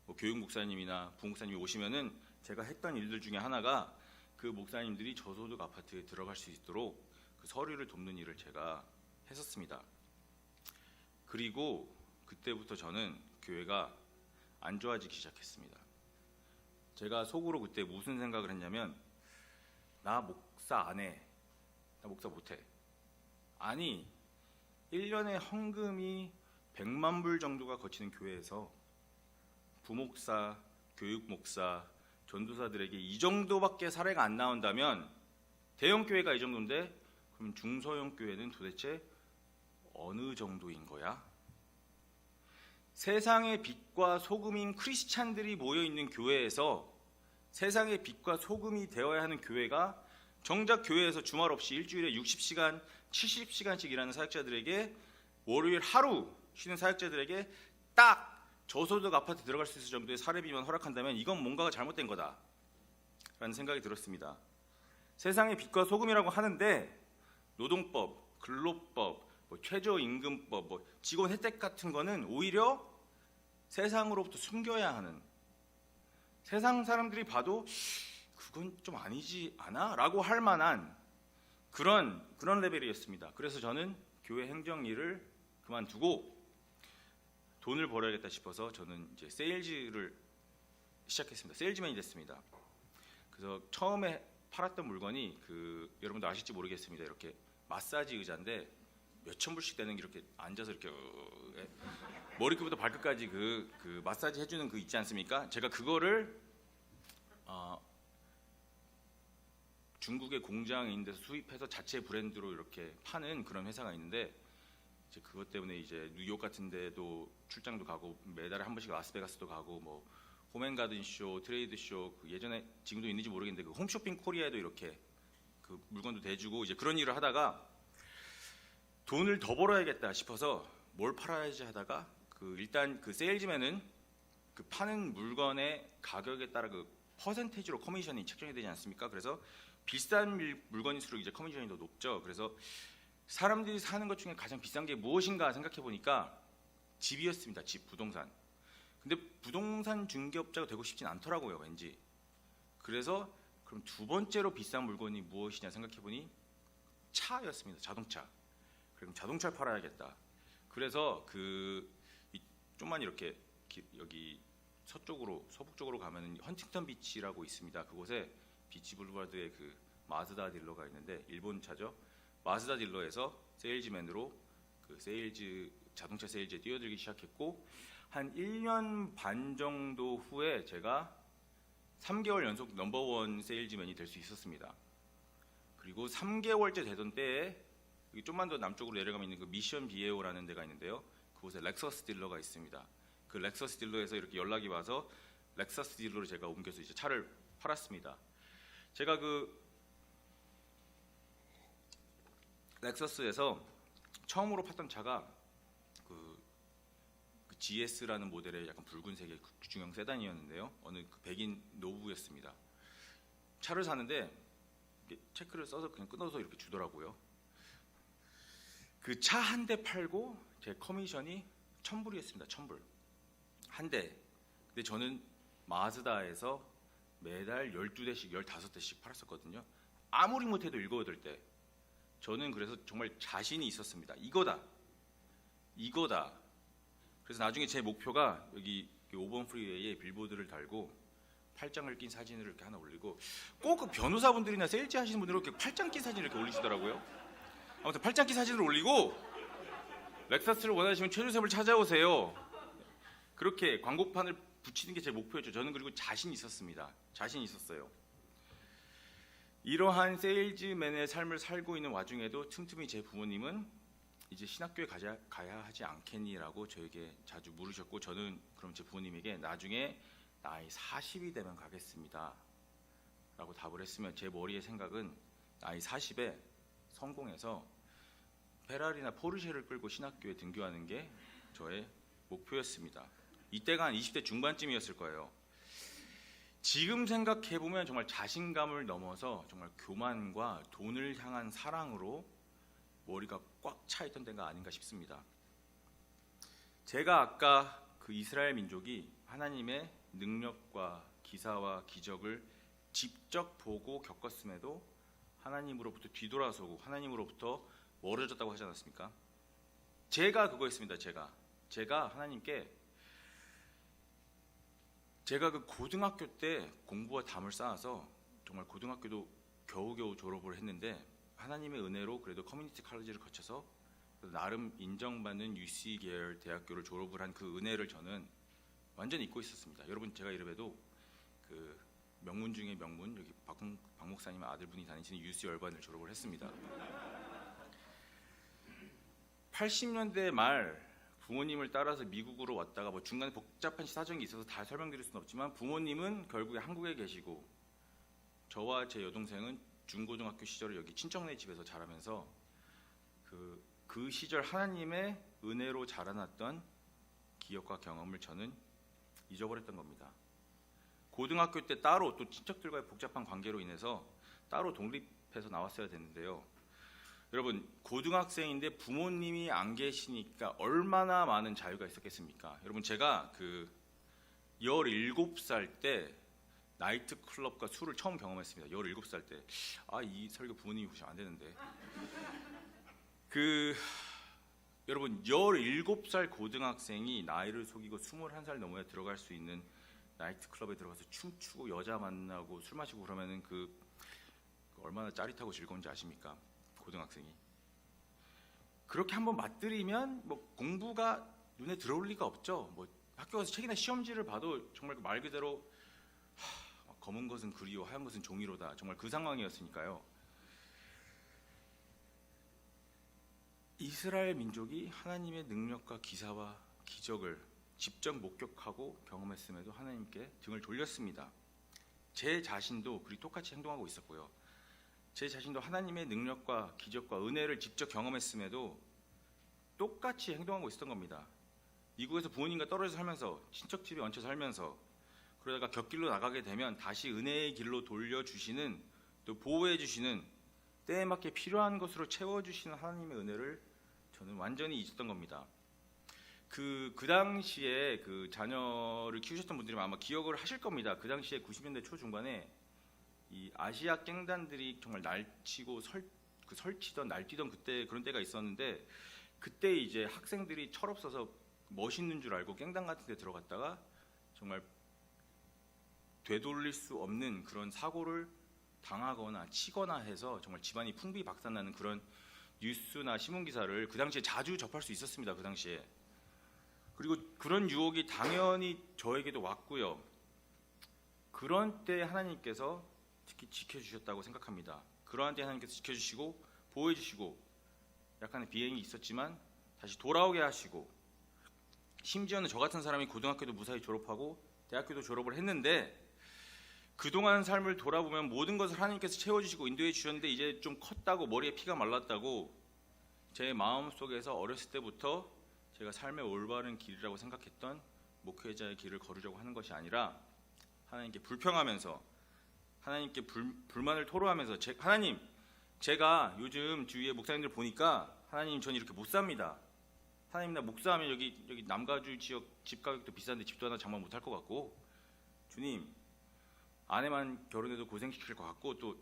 뭐 교육 목사님이나 부목사님이 오시면은 제가 했던 일들 중에 하나가 그 목사님들이 저소득 아파트에 들어갈 수 있도록 그 서류를 돕는 일을 제가 했었습니다. 그리고 그때부터 저는 교회가 안 좋아지기 시작했습니다. 제가 속으로 그때 무슨 생각을 했냐면 나 목사 안 해. 나 목사 못 해. 아니 1년에 헌금이 100만 불 정도가 거치는 교회에서 부목사, 교육목사, 전도사들에게 이 정도밖에 사례가 안 나온다면 대형 교회가 이 정도인데 그럼 중소형 교회는 도대체 어느 정도인 거야? 세상의 빛과 소금인 크리스찬들이 모여있는 교회에서 세상의 빛과 소금이 되어야 하는 교회가 정작 교회에서 주말 없이 일주일에 60시간, 70시간씩 일하는 사역자들에게 월요일 하루 쉬는 사역자들에게 딱 저소득 아파트 들어갈 수 있을 정도의 사례비만 허락한다면 이건 뭔가가 잘못된 거다 라는 생각이 들었습니다. 세상의 빛과 소금이라고 하는데 노동법, 근로법, 최저임금법, 직원 혜택 같은 거는 오히려 세상으로부터 숨겨야 하는 세상 사람들이 봐도 그건 좀 아니지 않아? 라고 할 만한 그런 레벨이었습니다. 그래서 저는 교회 행정 일을 그만두고 돈을 벌어야겠다 싶어서 저는 이제 세일즈를 시작했습니다. 세일즈맨이 됐습니다. 그래서 처음에 팔았던 물건이 여러분도 아실지 모르겠습니다. 이렇게 마사지 의자인데 몇천 불씩 되는 게 이렇게 앉아서 이렇게 머리끝부터 발끝까지 그 마사지 해주는 그 있지 않습니까? 제가 그거를 중국의 공장에 있는 데서 수입해서 자체 브랜드로 이렇게 파는 그런 회사가 있는데 이제 그것 때문에 이제 뉴욕 같은 데도 출장도 가고 매달에 한 번씩 라스베가스도 가고 뭐 홈앤가든 쇼, 트레이드 쇼 예전에 지금도 있는지 모르겠는데 그 홈쇼핑 코리아에도 이렇게 그 물건도 대주고 이제 그런 일을 하다가 돈을 더 벌어야겠다 싶어서 뭘 팔아야지 하다가 일단 그 세일즈맨은 그 파는 물건의 가격에 따라 그 퍼센테이지로 커미션이 책정이 되지 않습니까? 그래서 비싼 물건일수록 이제 커미션이 더 높죠. 그래서 사람들이 사는 것 중에 가장 비싼 게 무엇인가 생각해 보니까 집이었습니다. 집, 부동산. 근데 부동산 중개업자가 되고 싶진 않더라고요, 왠지. 그래서 그럼 두 번째로 비싼 물건이 무엇이냐 생각해 보니 차였습니다. 자동차. 그럼 자동차를 팔아야겠다. 그래서 좀만 이렇게 여기 서북쪽으로 가면은 헌팅턴 비치라고 있습니다. 그곳에 비치 블루바드에 그 마즈다 딜러가 있는데 일본 차죠. 마즈다 딜러에서 세일즈맨으로 자동차 세일즈에 뛰어들기 시작했고 한 1년 반 정도 후에 제가 3개월 연속 넘버원 세일즈맨이 될 수 있었습니다. 그리고 3개월째 되던 때에 좀만 더 남쪽으로 내려가면 있는 그 미션 비에오라는 데가 있는데요. 그곳에 렉서스 딜러가 있습니다. 그 렉서스 딜러에서 이렇게 연락이 와서 렉서스 딜러로 제가 옮겨서 이제 차를 팔았습니다. 제가 렉서스에서 처음으로 팠던 차가 그 GS라는 모델의 약간 붉은색의 중형 세단이었는데요. 어느 백인 노부였습니다. 차를 사는데 체크를 써서 그냥 끊어서 이렇게 주더라고요. 그 차 한 대 팔고 제 커미션이 1,000불이었습니다. 1,000불 한 대. 근데 저는 마즈다에서 매달 12대씩 15대씩 팔았었거든요. 아무리 못해도 7, 8대. 저는 그래서 정말 자신이 있었습니다. 이거다. 그래서 나중에 제 목표가 여기 5번 프리웨이에 빌보드를 달고 팔짱을 낀 사진을 이렇게 하나 올리고, 꼭 그 변호사분들이나 세일즈 하시는 분들은 이렇게 팔짱 낀 사진을 이렇게 올리시더라고요. 아무튼 팔짱 낀 사진을 올리고 렉사스를 원하시면 최조셉을 찾아오세요. 그렇게 광고판을 붙이는 게 제 목표였죠. 저는 그리고 자신 있었습니다. 자신 있었어요. 이러한 세일즈맨의 삶을 살고 있는 와중에도 틈틈이 제 부모님은 이제 신학교에 가야 하지 않겠니라고 저에게 자주 물으셨고, 저는 그럼 제 부모님에게 나중에 나이 40이 되면 가겠습니다 라고 답을 했으면, 제 머리의 생각은 나이 40에 성공해서 페라리나 포르쉐를 끌고 신학교에 등교하는 게 저의 목표였습니다. 이때가 한 20대 중반쯤이었을 거예요. 지금 생각해보면 정말 자신감을 넘어서 정말 교만과 돈을 향한 사랑으로 머리가 꽉 차 있던 때가 아닌가 싶습니다. 제가 아까 그 이스라엘 민족이 하나님의 능력과 기사와 기적을 직접 보고 겪었음에도 하나님으로부터 뒤돌아서고 하나님으로부터 멀어졌다고 하지 않았습니까? 제가 그거였습니다. 제가 하나님께, 제가 그 고등학교 때 공부와 담을 쌓아서 정말 고등학교도 겨우겨우 졸업을 했는데, 하나님의 은혜로 그래도 커뮤니티 칼리지를 거쳐서 나름 인정받는 UC 계열 대학교를 졸업을 한 그 은혜를 저는 완전히 잊고 있었습니다. 여러분, 제가 이름에도 그 명문 중에 명문, 여기 박 목사님 아들분이 다니시는 UC 열반을 졸업을 했습니다. 80년대 말 부모님을 따라서 미국으로 왔다가 뭐 중간에 복잡한 사정이 있어서 다 설명드릴 수는 없지만, 부모님은 결국에 한국에 계시고 저와 제 여동생은 중고등학교 시절을 여기 친정네 집에서 자라면서 그 시절 하나님의 은혜로 자라났던 기억과 경험을 저는 잊어버렸던 겁니다. 고등학교 때 따로 또 친척들과의 복잡한 관계로 인해서 따로 독립해서 나왔어야 됐는데요. 여러분, 고등학생인데 부모님이 안 계시니까 얼마나 많은 자유가 있었겠습니까? 여러분, 제가 그 17살 때 나이트 클럽과 술을 처음 경험했습니다. 17살 때. 이 설교 부모님이 보시면 안 되는데. 여러분, 17살 고등학생이 나이를 속이고 21살 넘어야 들어갈 수 있는 나이트 클럽에 들어가서 춤추고 여자 만나고 술 마시고 그러면은 얼마나 짜릿하고 즐거운지 아십니까? 고등학생이. 그렇게 한번 맛들이면 뭐 공부가 눈에 들어올 리가 없죠. 뭐 학교 가서 책이나 시험지를 봐도 정말 말 그대로 검은 것은 그리요 하얀 것은 종이로다. 정말 그 상황이었으니까요. 이스라엘 민족이 하나님의 능력과 기사와 기적을 직접 목격하고 경험했음에도 하나님께 등을 돌렸습니다. 제 자신도 그리 똑같이 행동하고 있었고요. 제 자신도 하나님의 능력과 기적과 은혜를 직접 경험했음에도 똑같이 행동하고 있었던 겁니다. 미국에서 부모님과 떨어져 살면서 친척집에 얹혀 살면서 그러다가 곁길로 나가게 되면 다시 은혜의 길로 돌려주시는, 또 보호해주시는, 때에 맞게 필요한 것으로 채워주시는 하나님의 은혜를 저는 완전히 잊었던 겁니다. 그 당시에 그 자녀를 키우셨던 분들이 아마 기억을 하실 겁니다. 그 당시에 90년대 초중반에 이 아시아 깽단들이 정말 날치고 설치던 날뛰던 그때 그런 때가 있었는데, 그때 이제 학생들이 철없어서 멋있는 줄 알고 깽단 같은 데 들어갔다가 정말 되돌릴 수 없는 그런 사고를 당하거나 치거나 해서 정말 집안이 풍비박산나는 그런 뉴스나 신문기사를 그 당시에 자주 접할 수 있었습니다. 그 당시에. 그리고 그런 유혹이 당연히 저에게도 왔고요. 그런 때 하나님께서 특히 지켜주셨다고 생각합니다. 그러한 때 하나님께서 지켜주시고 보호해주시고 약간의 비행이 있었지만 다시 돌아오게 하시고, 심지어는 저 같은 사람이 고등학교도 무사히 졸업하고 대학교도 졸업을 했는데, 그동안 삶을 돌아보면 모든 것을 하나님께서 채워주시고 인도해 주셨는데, 이제 좀 컸다고 머리에 피가 말랐다고 제 마음속에서 어렸을 때부터 제가 삶의 올바른 길이라고 생각했던 목회자의 길을 걸으려고 하는 것이 아니라, 하나님께 불평하면서 하나님께 불만을 토로하면서 하나님, 제가 요즘 주위의 목사님들 보니까 하나님, 전 이렇게 못 삽니다. 하나님, 나 목사하면 여기 남가주 지역 집 가격도 비싼데 집도 하나 장만 못할 것 같고, 주님, 아내만 결혼해도 고생시킬 것 같고, 또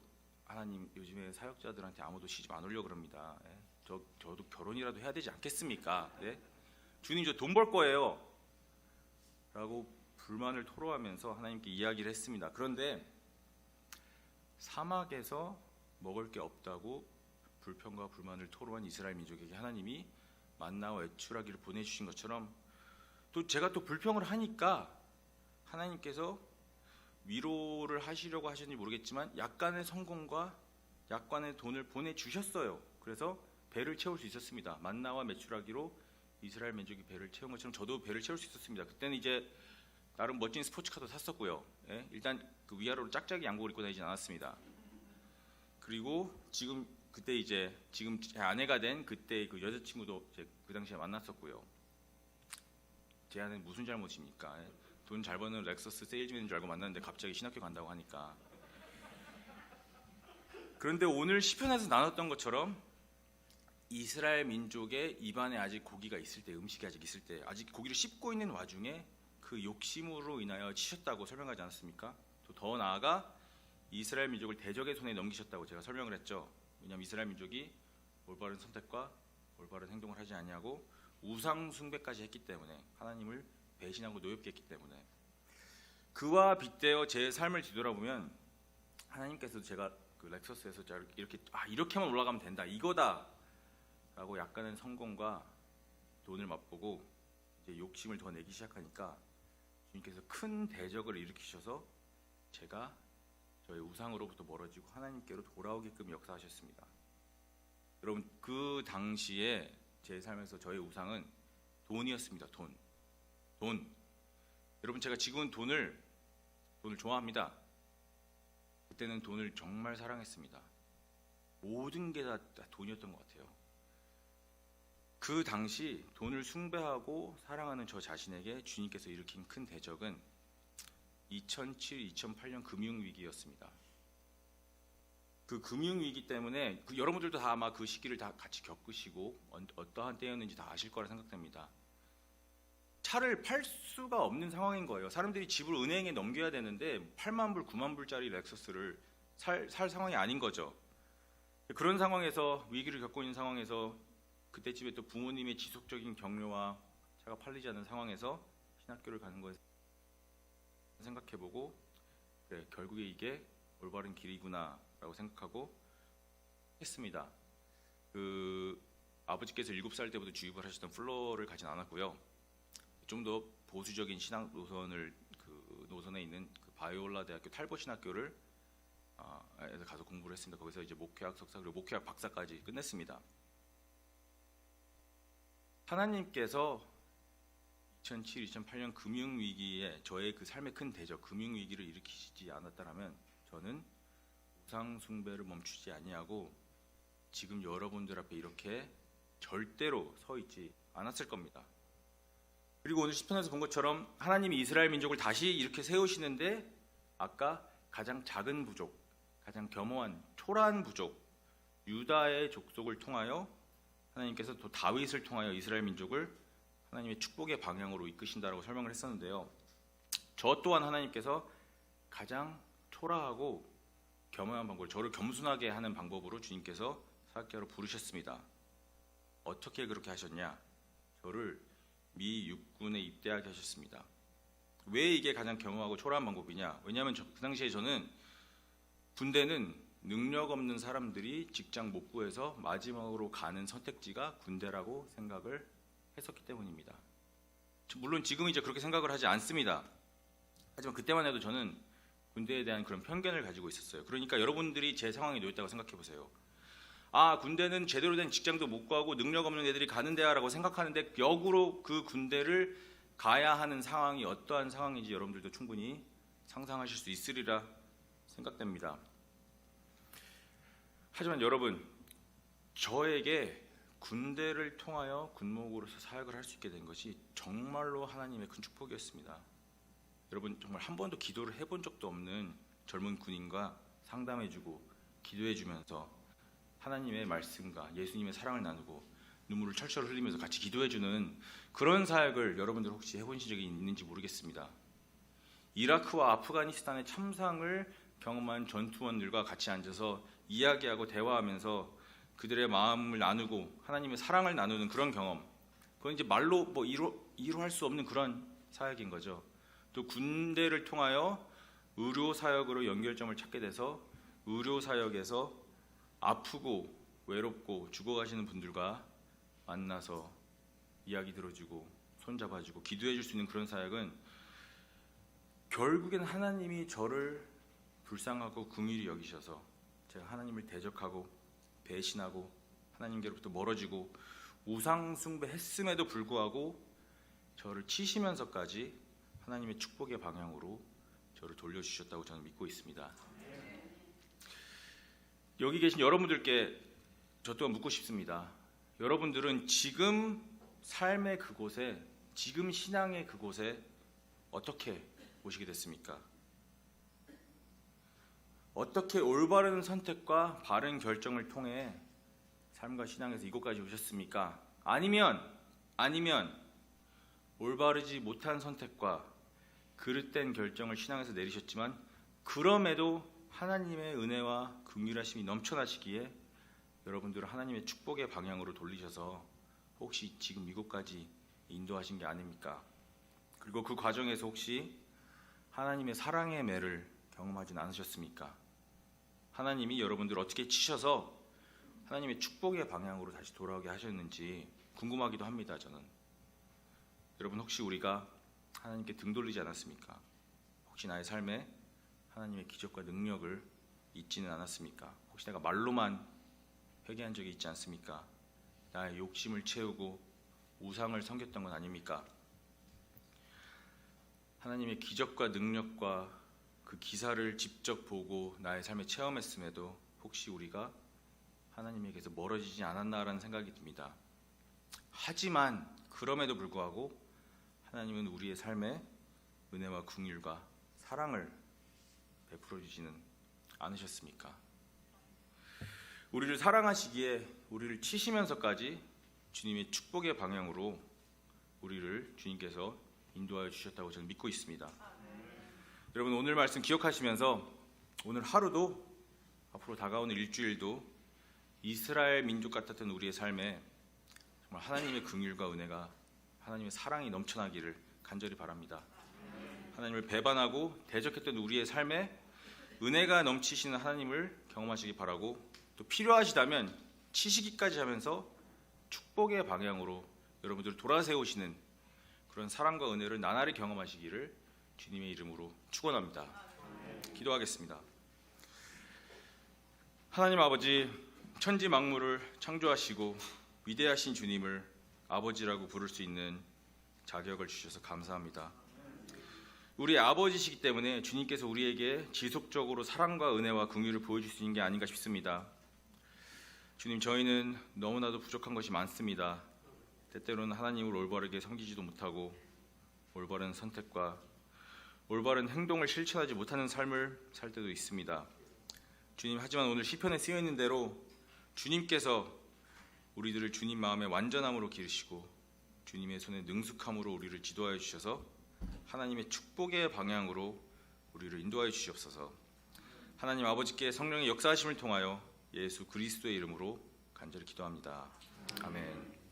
하나님, 요즘에 사역자들한테 아무도 시집 안 오려고 그럽니다. 예? 저도 결혼이라도 해야 되지 않겠습니까? 네? 주님, 저 돈 벌 거예요 라고 불만을 토로하면서 하나님께 이야기를 했습니다. 그런데 사막에서 먹을 게 없다고 불평과 불만을 토로한 이스라엘 민족에게 하나님이 만나와 외출하기를 보내주신 것처럼, 또 제가 또 불평을 하니까 하나님께서 위로를 하시려고 하셨는지 모르겠지만 약간의 성공과 약간의 돈을 보내주셨어요. 그래서 배를 채울 수 있었습니다. 만나와 메추라기로 이스라엘 민족이 배를 채운 것처럼 저도 배를 채울 수 있었습니다. 그때는 이제 나름 멋진 스포츠카도 샀었고요. 예? 일단 그 위아래로 짝짝이 양복을 입고 다니진 않았습니다. 그리고 지금 제 아내가 된 그때 그 여자친구도 그 당시에 만났었고요. 제 아내는 무슨 잘못입니까? 예? 돈 잘 버는 렉서스 세일즈맨인 줄 알고 만났는데 갑자기 신학교 간다고 하니까. 그런데 오늘 시편에서 나눴던 것처럼 이스라엘 민족의 입안에 아직 고기가 있을 때, 음식이 아직 있을 때, 아직 고기를 씹고 있는 와중에 그 욕심으로 인하여 치셨다고 설명하지 않았습니까? 또 더 나아가 이스라엘 민족을 대적의 손에 넘기셨다고 제가 설명을 했죠. 왜냐하면 이스라엘 민족이 올바른 선택과 올바른 행동을 하지 아니하고 우상 숭배까지 했기 때문에, 하나님을 배신하고 노엽게 했기 때문에, 그와 빗대어 제 삶을 뒤돌아보면 하나님께서도 제가 그 렉서스에서 이렇게만 올라가면 된다, 이거다 라고 약간은 성공과 돈을 맛보고 이제 욕심을 더 내기 시작하니까 주님께서 큰 대적을 일으키셔서 제가 저의 우상으로부터 멀어지고 하나님께로 돌아오게끔 역사하셨습니다. 여러분, 그 당시에 제 삶에서 저의 우상은 돈이었습니다. 돈. 여러분, 제가 지금은 돈을 좋아합니다. 그때는 돈을 정말 사랑했습니다. 모든 게 다 돈이었던 것 같아요. 그 당시 돈을 숭배하고 사랑하는 저 자신에게 주님께서 일으킨 큰 대적은 2007-2008년 금융위기였습니다. 그 금융위기 때문에 여러분들도 다 아마 그 시기를 다 같이 겪으시고 어떠한 때였는지 다 아실 거라 생각됩니다. 차를 팔 수가 없는 상황인 거예요. 사람들이 집을 은행에 넘겨야 되는데 8만 불, 9만 불짜리 렉서스를 살 상황이 아닌 거죠. 그런 상황에서, 위기를 겪고 있는 상황에서, 그때쯤에 또 부모님의 지속적인 격려와 차가 팔리지 않는 상황에서 신학교를 가는 것을 생각해보고, 그래, 결국에 이게 올바른 길이구나 라고 생각하고 했습니다. 아버지께서 7살 때부터 주입을 하셨던 플러를 가진 않았고요. 좀 더 보수적인 신학 노선에 있는 그 바이올라 대학교 탈보 신학교를 가서 공부를 했습니다. 거기서 이제 목회학 석사, 그리고 목회학 박사까지 끝냈습니다. 하나님께서 2007-2008년 금융위기에 저의 그 삶의 큰 대적, 금융위기를 일으키시지 않았다면 저는 우상 숭배를 멈추지 아니하고 지금 여러분들 앞에 이렇게 절대로 서 있지 않았을 겁니다. 그리고 오늘 시편에서 본 것처럼 하나님이 이스라엘 민족을 다시 이렇게 세우시는데, 아까 가장 작은 부족, 가장 겸허한 초라한 부족 유다의 족속을 통하여 하나님께서 또 다윗을 통하여 이스라엘 민족을 하나님의 축복의 방향으로 이끄신다라고 설명을 했었는데요. 저 또한 하나님께서 가장 초라하고 겸허한 방법을, 저를 겸손하게 하는 방법으로 주님께서 사역자로 부르셨습니다. 어떻게 그렇게 하셨냐? 저를 미 육군에 입대하게 하셨습니다. 왜 이게 가장 겸허하고 초라한 방법이냐? 왜냐하면 그 당시에 저는 군대는 능력 없는 사람들이 직장 못 구해서 마지막으로 가는 선택지가 군대라고 생각을 했었기 때문입니다. 물론 지금 이제 그렇게 생각을 하지 않습니다. 하지만 그때만 해도 저는 군대에 대한 그런 편견을 가지고 있었어요. 그러니까 여러분들이 제 상황에 놓였다고 생각해 보세요. 군대는 제대로 된 직장도 못 구하고 능력 없는 애들이 가는 데야 라고 생각하는데, 역으로 그 군대를 가야 하는 상황이 어떠한 상황인지 여러분들도 충분히 상상하실 수 있으리라 생각됩니다. 하지만 여러분, 저에게 군대를 통하여 군목으로서 사역을 할 수 있게 된 것이 정말로 하나님의 큰 축복이었습니다. 여러분, 정말 한 번도 기도를 해본 적도 없는 젊은 군인과 상담해주고 기도해주면서 하나님의 말씀과 예수님의 사랑을 나누고 눈물을 철철 흘리면서 같이 기도해주는 그런 사역을 여러분들 혹시 해보신 적이 있는지 모르겠습니다. 이라크와 아프가니스탄의 참상을 경험한 전투원들과 같이 앉아서 이야기하고 대화하면서 그들의 마음을 나누고 하나님의 사랑을 나누는 그런 경험, 그건 이제 말로 이루할 수 없는 그런 사역인 거죠. 또 군대를 통하여 의료 사역으로 연결점을 찾게 돼서 의료 사역에서 아프고 외롭고 죽어가시는 분들과 만나서 이야기 들어주고 손잡아주고 기도해줄 수 있는 그런 사역은 결국엔 하나님이 저를 불쌍하고 긍휼히 여기셔서 제가 하나님을 대적하고 배신하고 하나님께로부터 멀어지고 우상 숭배했음에도 불구하고 저를 치시면서까지 하나님의 축복의 방향으로 저를 돌려주셨다고 저는 믿고 있습니다. 여기 계신 여러분들께 저 또한 묻고 싶습니다. 여러분들은 지금 삶의 그곳에, 지금 신앙의 그곳에 어떻게 오시게 됐습니까? 어떻게 올바른 선택과 바른 결정을 통해 삶과 신앙에서 이곳까지 오셨습니까? 아니면 올바르지 못한 선택과 그릇된 결정을 신앙에서 내리셨지만 그럼에도 하나님의 은혜와 긍휼하심이 넘쳐나시기에 여러분들을 하나님의 축복의 방향으로 돌리셔서 혹시 지금 이곳까지 인도하신 게 아닙니까? 그리고 그 과정에서 혹시 하나님의 사랑의 매를 경험하진 않으셨습니까? 하나님이 여러분들을 어떻게 치셔서 하나님의 축복의 방향으로 다시 돌아오게 하셨는지 궁금하기도 합니다. 저는 여러분, 혹시 우리가 하나님께 등 돌리지 않았습니까? 혹시 나의 삶에 하나님의 기적과 능력을 잊지는 않았습니까? 혹시 내가 말로만 회개한 적이 있지 않습니까? 나의 욕심을 채우고 우상을 섬겼던 건 아닙니까? 하나님의 기적과 능력과 그 기사를 직접 보고 나의 삶에 체험했음에도 혹시 우리가 하나님에게서 멀어지지 않았나라는 생각이 듭니다. 하지만 그럼에도 불구하고 하나님은 우리의 삶에 은혜와 긍휼과 사랑을 베풀어 주지는 않으셨습니까? 우리를 사랑하시기에 우리를 치시면서까지 주님의 축복의 방향으로 우리를 주님께서 인도하여 주셨다고 저는 믿고 있습니다. 여러분, 오늘 말씀 기억하시면서 오늘 하루도 앞으로 다가오는 일주일도 이스라엘 민족 같았던 우리의 삶에 정말 하나님의 긍휼과 은혜가, 하나님의 사랑이 넘쳐나기를 간절히 바랍니다. 하나님을 배반하고 대적했던 우리의 삶에 은혜가 넘치시는 하나님을 경험하시기 바라고, 또 필요하시다면 치시기까지 하면서 축복의 방향으로 여러분들을 돌아세우시는 그런 사랑과 은혜를 나날이 경험하시기를 주님의 이름으로 축원합니다. 기도하겠습니다. 하나님 아버지, 천지 만물을 창조하시고 위대하신 주님을 아버지라고 부를 수 있는 자격을 주셔서 감사합니다. 우리의 아버지시기 때문에 주님께서 우리에게 지속적으로 사랑과 은혜와 긍휼을 보여주시는 게 아닌가 싶습니다. 주님, 저희는 너무나도 부족한 것이 많습니다. 때때로는 하나님을 올바르게 섬기지도 못하고 올바른 선택과 올바른 행동을 실천하지 못하는 삶을 살 때도 있습니다. 주님, 하지만 오늘 시편에 쓰여 있는 대로 주님께서 우리들을 주님 마음의 완전함으로 기르시고 주님의 손에 능숙함으로 우리를 지도하여 주셔서 하나님의 축복의 방향으로 우리를 인도하여 주시옵소서. 하나님 아버지께 성령의 역사하심을 통하여 예수 그리스도의 이름으로 간절히 기도합니다. 아멘.